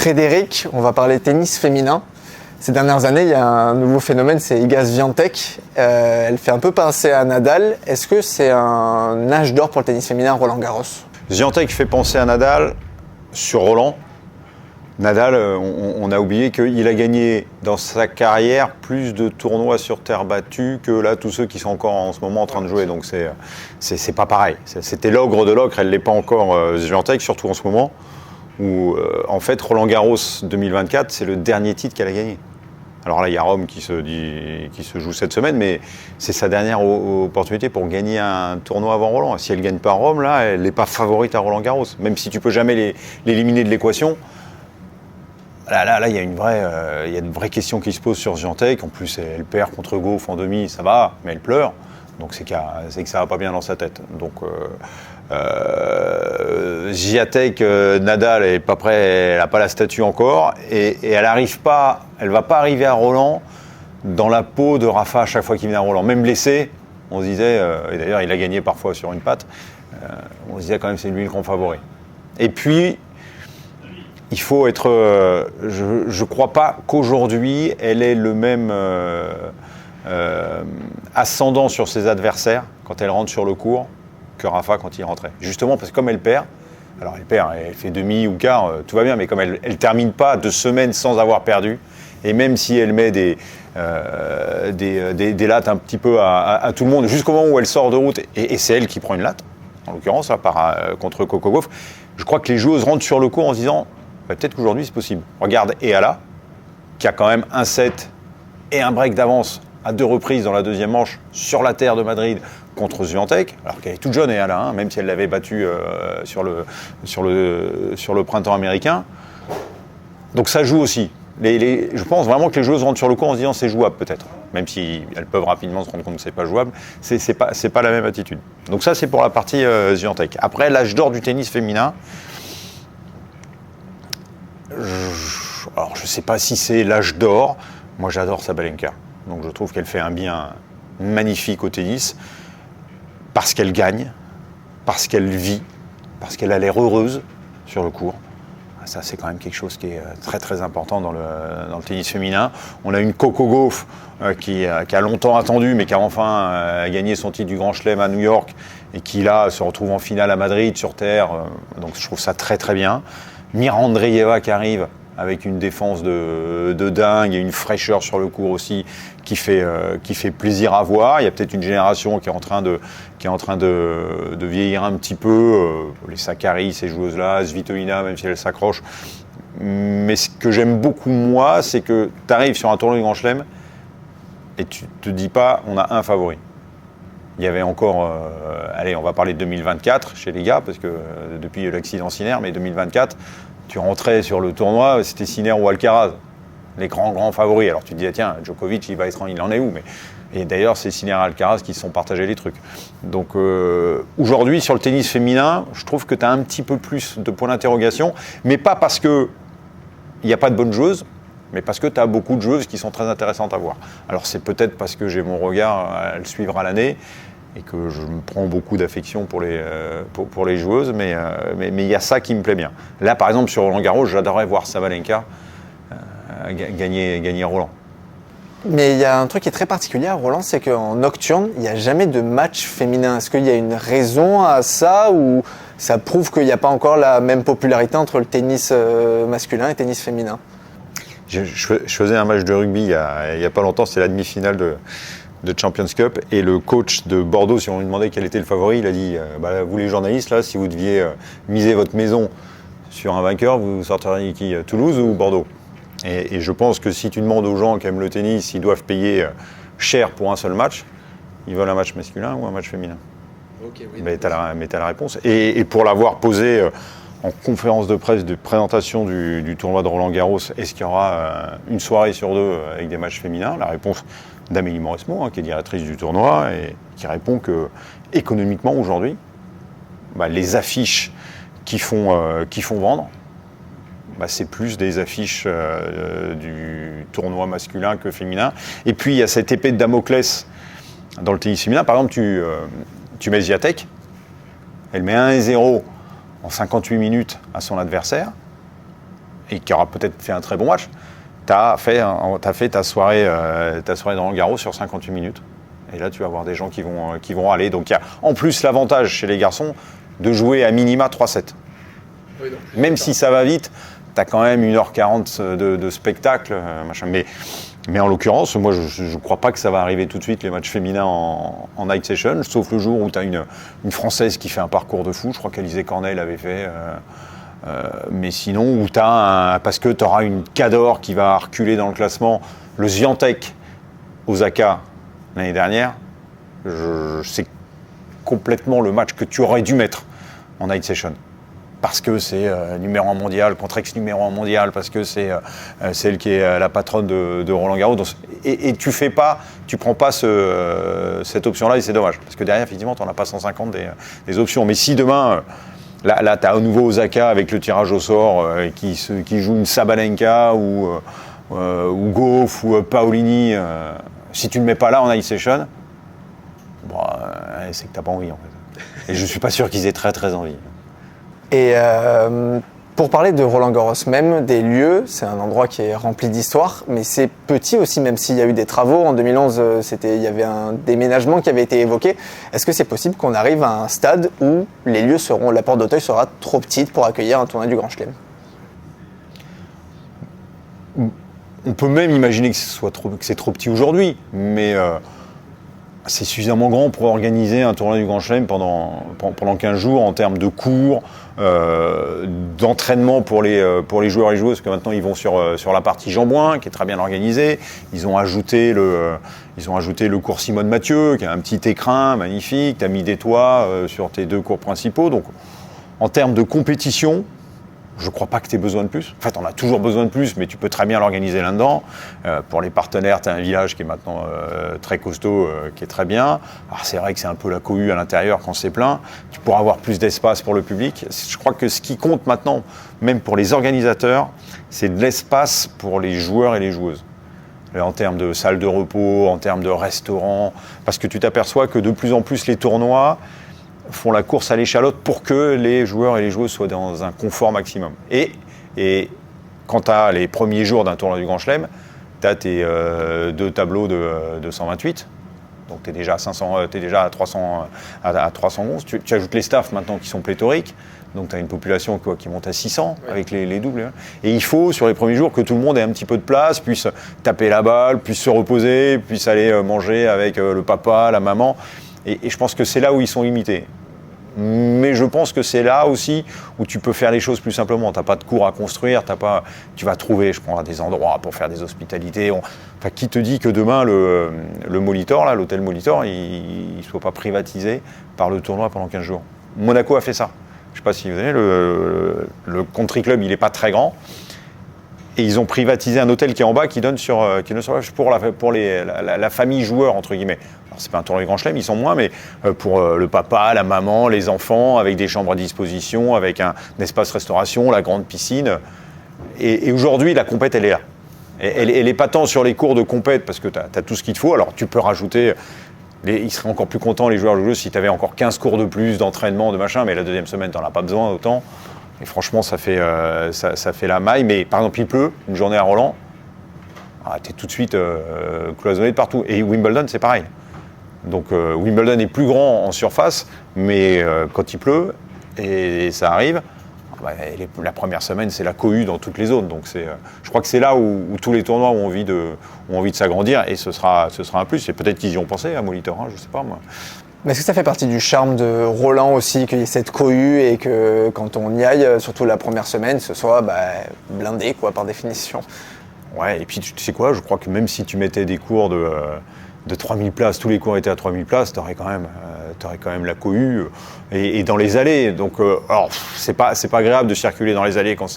Frédéric, on va parler tennis féminin. Ces dernières années, il y a un nouveau phénomène, c'est Iga Swiatek. Elle fait un peu penser à Nadal. Est-ce que c'est un âge d'or pour le tennis féminin Roland-Garros ? Swiatek fait penser à Nadal sur Roland. Nadal, on a oublié qu'il a gagné dans sa carrière plus de tournois sur terre battue que là tous ceux qui sont encore en ce moment en train de jouer. Donc c'est pas pareil. C'était l'ogre de l'ocre, elle l'est pas encore Swiatek, surtout en ce moment où en fait Roland Garros 2024 c'est le dernier titre qu'elle a gagné. Alors là il y a Rome qui se joue cette semaine, mais c'est sa dernière opportunité pour gagner un tournoi avant Roland. Si elle gagne pas Rome là, elle n'est pas favorite à Roland Garros. Même si tu peux jamais l'éliminer de l'équation. Là, il y a une vraie question qui se pose sur Swiatek. En plus, elle perd contre Gauff en demi, ça va, mais elle pleure. Donc c'est que ça va pas bien dans sa tête. Donc Swiatek, Nadal, elle est pas prêt, elle n'a pas la statue encore, et elle va pas arriver à Roland dans la peau de Rafa à chaque fois qu'il vient à Roland. Même blessé, on se disait, et d'ailleurs il a gagné parfois sur une patte, on se disait quand même c'est lui le grand favori. Et puis il faut être. Je ne crois pas qu'aujourd'hui, elle ait le même ascendant sur ses adversaires quand elle rentre sur le court que Rafa quand il rentrait. Justement parce que comme elle perd, elle fait demi ou quart, tout va bien, mais comme elle ne termine pas 2 semaines sans avoir perdu, et même si elle met des lattes un petit peu à tout le monde, jusqu'au moment où elle sort de route, et c'est elle qui prend une latte, en l'occurrence, contre Coco Gauff, je crois que les joueuses rentrent sur le court en se disant peut-être qu'aujourd'hui c'est possible. Regarde Eala, qui a quand même un set et un break d'avance à 2 reprises dans la deuxième manche sur la terre de Madrid contre Swiatek, alors qu'elle est toute jeune Eala, hein, même si elle l'avait battue sur le printemps américain. Donc ça joue aussi. Je pense vraiment que les joueuses rentrent sur le court en se disant c'est jouable peut-être, même si elles peuvent rapidement se rendre compte que c'est pas jouable, c'est pas la même attitude. Donc ça c'est pour la partie Swiatek. Après l'âge d'or du tennis féminin. Alors je ne sais pas si c'est l'âge d'or, moi j'adore Sabalenka, donc je trouve qu'elle fait un bien magnifique au tennis, parce qu'elle gagne, parce qu'elle vit, parce qu'elle a l'air heureuse sur le court. Ça c'est quand même quelque chose qui est très très important dans le tennis féminin. On a une Coco Gauff qui a longtemps attendu, mais qui a enfin gagné son titre du Grand Chelem à New York, et qui là se retrouve en finale à Madrid sur terre, donc je trouve ça très très bien. Mira Andreeva qui arrive avec une défense de dingue et une fraîcheur sur le court aussi qui fait plaisir à voir. Il y a peut-être une génération qui est en train de vieillir un petit peu. Les Sakkari, ces joueuses-là, Svitolina, même si elle s'accroche. Mais ce que j'aime beaucoup, moi, c'est que tu arrives sur un tournoi du Grand Chelem et tu te dis pas on a un favori. Il y avait encore, on va parler de 2024 chez les gars, parce que depuis l'accident Sinner, mais 2024, tu rentrais sur le tournoi, c'était Sinner ou Alcaraz, les grands favoris. Alors tu te dis, tiens, Djokovic, il en est où ? Et d'ailleurs, c'est Sinner et Alcaraz qui se sont partagés les trucs. Donc aujourd'hui, sur le tennis féminin, je trouve que tu as un petit peu plus de points d'interrogation, mais pas parce qu'il n'y a pas de bonnes joueuses, mais parce que tu as beaucoup de joueuses qui sont très intéressantes à voir. Alors c'est peut-être parce que j'ai mon regard à le suivre à l'année, et que je me prends beaucoup d'affection pour les joueuses, mais il y a ça qui me plaît bien. Là, par exemple, sur Roland Garros, j'adorerais voir Sabalenka gagner Roland. Mais il y a un truc qui est très particulier à Roland, c'est qu'en nocturne, il n'y a jamais de match féminin. Est-ce qu'il y a une raison à ça, ou ça prouve qu'il n'y a pas encore la même popularité entre le tennis masculin et le tennis féminin ? Je faisais un match de rugby il y a pas longtemps, c'était la demi-finale de Champions Cup, et le coach de Bordeaux, si on lui demandait quel était le favori, il a dit vous les journalistes, là, si vous deviez miser votre maison sur un vainqueur, vous sorteriez qui ? Toulouse ou Bordeaux ? Et je pense que si tu demandes aux gens qui aiment le tennis, ils doivent payer cher pour un seul match, ils veulent un match masculin ou un match féminin. Okay, oui, mais tu as la réponse. Et pour l'avoir posé en conférence de presse de présentation du tournoi de Roland Garros, est-ce qu'il y aura une soirée sur 2 avec des matchs féminins ? La réponse d'Amélie Mauresmo, qui est directrice du tournoi, et qui répond que économiquement aujourd'hui, les affiches qui font vendre, c'est plus des affiches du tournoi masculin que féminin. Et puis il y a cette épée de Damoclès dans le tennis féminin. Par exemple, tu mets Swiatek, elle met 1-0 en 58 minutes à son adversaire, et qui aura peut-être fait un très bon match, t'as fait ta soirée dans Roland-Garros sur 58 minutes. Et là, tu vas avoir des gens qui vont aller. Donc, il y a en plus l'avantage chez les garçons de jouer à minima 3-7. Oui, même si ça va vite, tu as quand même 1h40 de spectacle. Machin. Mais en l'occurrence, moi, je ne crois pas que ça va arriver tout de suite, les matchs féminins en night session, sauf le jour où tu as une Française qui fait un parcours de fou. Je crois qu'Alizé Cornet l'avait fait. Mais sinon, où parce que tu auras une Cador qui va reculer dans le classement, le Swiatek, Osaka, l'année dernière, c'est complètement le match que tu aurais dû mettre en night session. Parce que c'est numéro 1 mondial, contre ex-numéro 1 mondial, parce que c'est celle qui est la patronne de Roland-Garros. Et tu prends pas cette option-là, et c'est dommage. Parce que derrière, effectivement, tu n'en as pas 150 des options. Mais si demain, là tu as au nouveau Osaka avec le tirage au sort qui joue une Sabalenka ou Gauff ou Paolini, si tu ne le mets pas là en night session, c'est que tu n'as pas envie en fait. Et je ne suis pas sûr qu'ils aient très très envie. Et pour parler de Roland-Garros même, des lieux, c'est un endroit qui est rempli d'histoire, mais c'est petit aussi, même s'il y a eu des travaux. En 2011, il y avait un déménagement qui avait été évoqué. Est-ce que c'est possible qu'on arrive à un stade où la porte d'Auteuil sera trop petite pour accueillir un tournoi du Grand Chelem ? On peut même imaginer que c'est trop petit aujourd'hui, mais c'est suffisamment grand pour organiser un tournoi du Grand Chelem pendant 15 jours en termes de cours, d'entraînement pour les joueurs et joueuses, parce que maintenant ils vont sur la partie Jean-Bouin, qui est très bien organisée. Ils ont ajouté le cours Simone Mathieu, qui a un petit écrin magnifique. Tu as mis des toits sur tes 2 cours principaux. Donc, en termes de compétition, je ne crois pas que tu aies besoin de plus. En fait, on a toujours besoin de plus, mais tu peux très bien l'organiser là-dedans. Pour les partenaires, tu as un village qui est maintenant très costaud, qui est très bien. Alors, c'est vrai que c'est un peu la cohue à l'intérieur quand c'est plein. Tu pourras avoir plus d'espace pour le public. Je crois que ce qui compte maintenant, même pour les organisateurs, c'est de l'espace pour les joueurs et les joueuses. En termes de salles de repos, en termes de restaurants. Parce que tu t'aperçois que de plus en plus, les tournois font la course à l'échalote pour que les joueurs et les joueuses soient dans un confort maximum. Et quand tu as les premiers jours d'un tournoi du Grand Chelem, tu as tes 2 tableaux de 128, donc tu es déjà à 500, t'es déjà à 311. Tu ajoutes les staffs maintenant qui sont pléthoriques, donc tu as une population qui monte à 600 avec les doubles. Et il faut, sur les premiers jours, que tout le monde ait un petit peu de place, puisse taper la balle, puisse se reposer, puisse aller manger avec le papa, la maman. Et je pense que c'est là où ils sont limités. Mais je pense que c'est là aussi où tu peux faire les choses plus simplement. Tu n'as pas de cours à construire, tu vas trouver, je prends des endroits pour faire des hospitalités. Qui te dit que demain, le Molitor, là, l'hôtel Molitor, il ne soit pas privatisé par le tournoi pendant 15 jours. Monaco a fait ça. Je ne sais pas si vous savez, le country club, il n'est pas très grand. Et ils ont privatisé un hôtel qui est en bas, qui donne sur pour la famille joueur, entre guillemets. Alors, c'est pas un tournoi du Grand Chelem, ils sont moins, mais pour le papa, la maman, les enfants, avec des chambres à disposition, avec un espace restauration, la grande piscine. Et aujourd'hui, la compète, elle est là. Elle n'est pas tant sur les cours de compète, parce que tu as tout ce qu'il te faut. Alors, tu peux rajouter... Ils seraient encore plus contents, les joueurs et les joueuses, si tu avais encore 15 cours de plus, d'entraînement, de machin, mais la deuxième semaine, tu n'en as pas besoin autant. Et franchement, ça fait la maille. Mais par exemple, il pleut, une journée à Roland, tu es tout de suite cloisonné de partout. Et Wimbledon, c'est pareil. Donc Wimbledon est plus grand en surface, mais quand il pleut, et ça arrive, la première semaine, c'est la cohue dans toutes les zones. Donc je crois que c'est là où tous les tournois ont envie de s'agrandir, et ce sera un plus. Et peut-être qu'ils y ont pensé à Molitor, je ne sais pas moi. Mais est-ce que ça fait partie du charme de Roland aussi, qu'il y ait cette cohue et que quand on y aille, surtout la première semaine, ce soit blindé par définition? Ouais, et puis tu sais quoi, je crois que même si tu mettais des cours de 3000 places, tous les cours étaient à 3000 places, tu aurais quand même la cohue et dans les allées. Donc, alors, c'est pas agréable de circuler dans les allées quand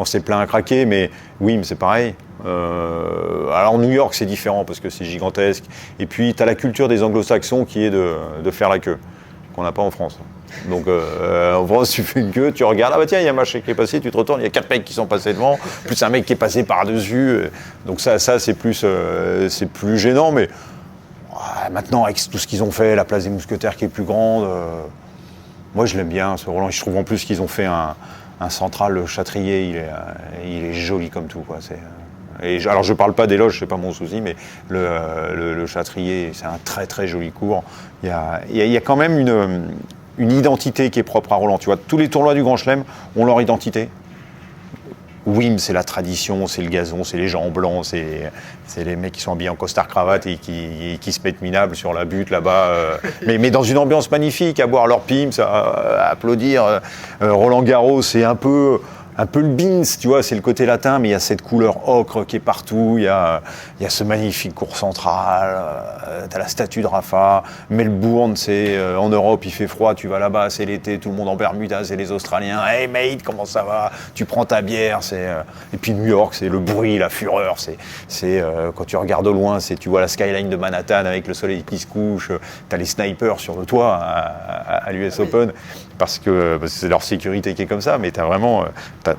c'est plein à craquer, mais oui, mais c'est pareil. Alors New York c'est différent parce que c'est gigantesque, et puis tu as la culture des anglo-saxons qui est de faire la queue, qu'on n'a pas en France. Donc en France tu fais une queue, tu regardes, tiens il y a un match qui est passé, tu te retournes, il y a 4 mecs qui sont passés devant, plus un mec qui est passé par-dessus, donc ça c'est plus gênant, mais maintenant avec tout ce qu'ils ont fait, la place des Mousquetaires qui est plus grande, moi je l'aime bien ce Roland. Je trouve en plus qu'ils ont fait un central, le Châtrier, il est joli comme tout, quoi. Alors je parle pas d'éloge, c'est pas mon souci, mais le Châtrier, c'est un très très joli cours. Il y a quand même une identité qui est propre à Roland. Tu vois, tous les tournois du Grand Chelem ont leur identité. Wim, c'est la tradition, c'est le gazon, c'est les gens blancs, c'est les mecs qui sont habillés en costard-cravate et qui se mettent minables sur la butte là-bas. Mais dans une ambiance magnifique, à boire leur pims, à applaudir. Roland Garros, c'est un peu le beans, tu vois, c'est le côté latin, mais il y a cette couleur ocre qui est partout, il y a ce magnifique cours central, t'as la statue de Rafa, Melbourne, c'est en Europe, il fait froid, tu vas là-bas, c'est l'été, tout le monde en Bermuda, c'est les Australiens, hey mate, comment ça va, tu prends ta bière, et puis New York, c'est le bruit, la fureur, c'est quand tu regardes au loin, tu vois la skyline de Manhattan avec le soleil qui se couche, t'as les snipers sur le toit à l'US Open, parce que c'est leur sécurité qui est comme ça, mais t'as vraiment...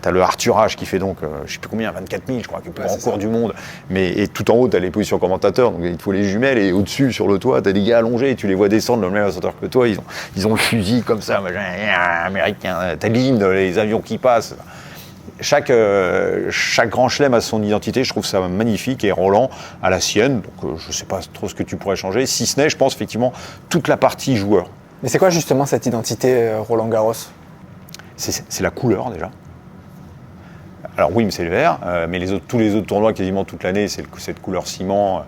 T'as le Arthurage qui fait donc, je sais plus combien, 24 000, je crois, qui est le plus grand cours du monde. Et tout en haut, t'as les positions commentateurs, donc il te faut les jumelles. Et au-dessus, sur le toit, t'as des gars allongés, et tu les vois descendre le même hauteur que toi. Ils ont le fusil comme ça, américain. T'as l'hymne, les avions qui passent. Chaque grand chelem a son identité, je trouve ça magnifique. Et Roland a la sienne, donc je sais pas trop ce que tu pourrais changer. Si ce n'est, je pense effectivement, toute la partie joueur. Mais c'est quoi justement cette identité Roland Garros ? C'est la couleur déjà. Alors oui, mais c'est le vert, mais tous les autres tournois, quasiment toute l'année, c'est cette couleur ciment.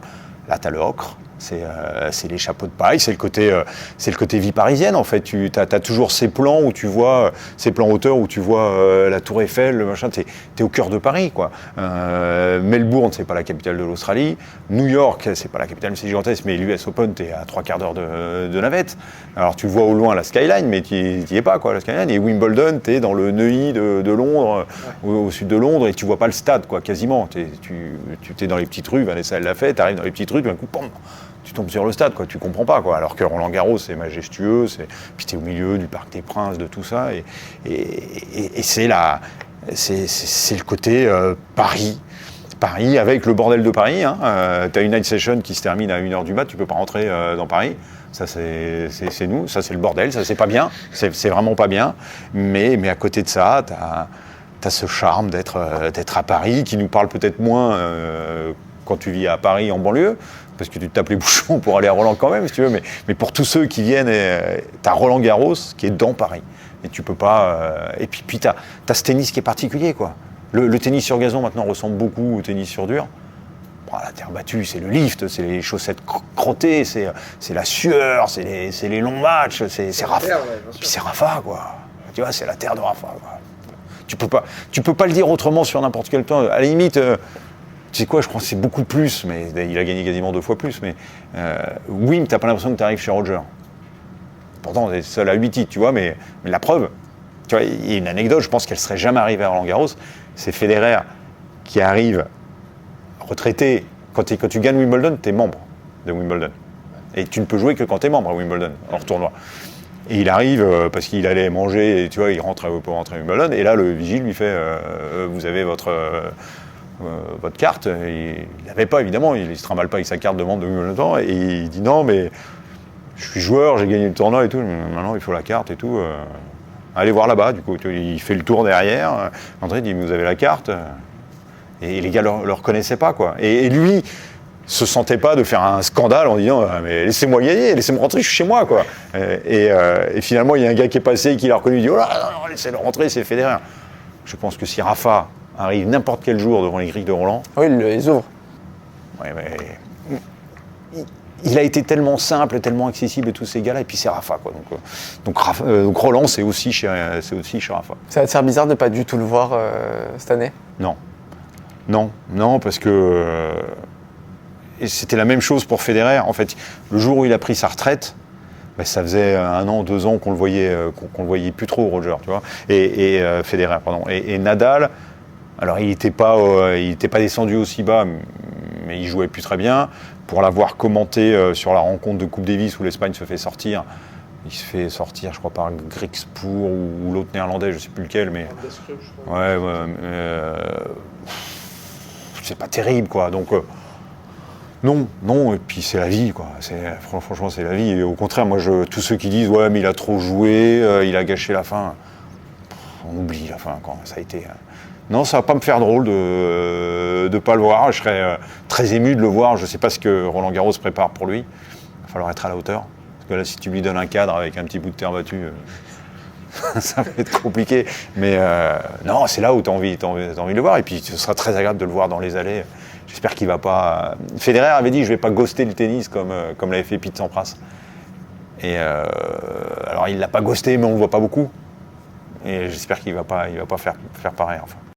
Là, tu as le ocre, c'est les chapeaux de paille, c'est le côté vie parisienne, en fait. Tu as toujours ces plans où tu vois, ces plans hauteur où tu vois la Tour Eiffel, le machin, t'es au cœur de Paris, quoi. Melbourne, c'est pas la capitale de l'Australie. New York, c'est pas la capitale, c'est gigantesque, mais l'US Open, t'es à 3/4 d'heure de navette. Alors tu vois au loin la skyline, mais tu y es pas, quoi, la skyline. Et Wimbledon, t'es dans le Neuilly de Londres, au sud de Londres, et tu vois pas le stade, quoi, quasiment. Tu es dans les petites rues, Vanessa elle l'a fait, t'arrives dans les petites rues, d'un coup, pom, tu tombes sur le stade, quoi, tu comprends pas, quoi. Alors que Roland Garros, c'est majestueux, puis t'es au milieu du Parc des Princes, de tout ça, et c'est le côté Paris. Paris avec le bordel de Paris, hein. T'as une night session qui se termine à 1h du mat, tu peux pas rentrer dans Paris. Ça, c'est nous, ça, c'est le bordel, ça, c'est pas bien, c'est vraiment pas bien. Mais à côté de ça, t'as ce charme d'être à Paris, qui nous parle peut-être moins quand tu vis à Paris en banlieue, parce que tu te tapes les bouchons pour aller à Roland quand même, si tu veux, mais pour tous ceux qui viennent, t'as Roland Garros qui est dans Paris. Et tu peux pas... et puis t'as ce tennis qui est particulier, quoi. Le tennis sur gazon, maintenant, ressemble beaucoup au tennis sur dur. La terre battue, c'est le lift, c'est les chaussettes crottées, c'est la sueur, c'est les longs matchs, c'est Rafa. Puis c'est Rafa, quoi. Tu vois, c'est la terre de Rafa, quoi. Tu peux pas le dire autrement sur n'importe quel temps. À la limite, tu sais quoi, je crois que c'est beaucoup plus, mais il a gagné quasiment 2 fois plus. Mais Wim, t'as pas l'impression que t'arrives chez Roger. Pourtant, t'es seul à 8 titres, tu vois, mais la preuve, tu vois, il y a une anecdote, je pense qu'elle serait jamais arrivée à Roland Garros, c'est Federer qui arrive retraité. Quand tu gagnes Wimbledon, tu es membre de Wimbledon. Et tu ne peux jouer que quand tu es membre à Wimbledon, hors tournoi. Et il arrive parce qu'il allait manger, et tu vois, il rentre pour rentrer à Wimbledon. Et là, le vigile lui fait vous avez votre carte. Et il l'avait pas, évidemment. Il ne se trimballe pas avec sa carte de membre de Wimbledon. Et il dit non, mais je suis joueur, j'ai gagné le tournoi et tout. Maintenant, il faut la carte et tout. Allez voir là-bas, du coup. Il fait le tour derrière. André dit vous avez la carte. Et les gars ne le reconnaissaient pas, quoi. Et lui se sentait pas de faire un scandale en disant mais laissez-moi gagner, laissez-moi rentrer, je suis chez moi, quoi. Et finalement, il y a un gars qui est passé, qui l'a reconnu, il dit oh là, non, laissez-le rentrer, c'est Federer. Je pense que si Rafa arrive n'importe quel jour devant les grilles de Roland... Oui, il les ouvre. Ouais, mais... Il a été tellement simple, tellement accessible, et tous ces gars-là, et puis c'est Rafa, quoi. Donc Roland, c'est aussi chez Rafa. Ça va te faire bizarre de pas du tout le voir cette année ? Non, parce que et c'était la même chose pour Federer. En fait, le jour où il a pris sa retraite, ça faisait 1 an, 2 ans qu'on le voyait plus trop, Roger, tu vois. Et Federer, pardon. Et Nadal, alors il n'était pas descendu aussi bas, mais il jouait plus très bien. Pour l'avoir commenté sur la rencontre de Coupe Davis où l'Espagne se fait sortir. Il se fait sortir, je crois, par Griekspoor ou l'autre néerlandais, je ne sais plus lequel, mais... Ouais, c'est pas terrible, quoi. Donc, non, et puis c'est la vie, quoi. Franchement, c'est la vie. Et au contraire, moi, tous ceux qui disent « Ouais, mais il a trop joué, il a gâché la fin », on oublie la fin quand ça a été. Non, ça va pas me faire drôle de pas le voir. Je serais très ému de le voir. Je sais pas ce que Roland Garros prépare pour lui. Il va falloir être à la hauteur. Parce que là, si tu lui donnes un cadre avec un petit bout de terre battue, ça va être compliqué. Mais non, c'est là où tu as envie de le voir. Et puis ce sera très agréable de le voir dans les allées. J'espère qu'il va pas. Federer avait dit je vais pas ghoster le tennis comme l'avait fait Pete Sampras. Et alors il l'a pas ghosté, mais on le voit pas beaucoup. Et j'espère qu'il va pas faire pareil. Enfin.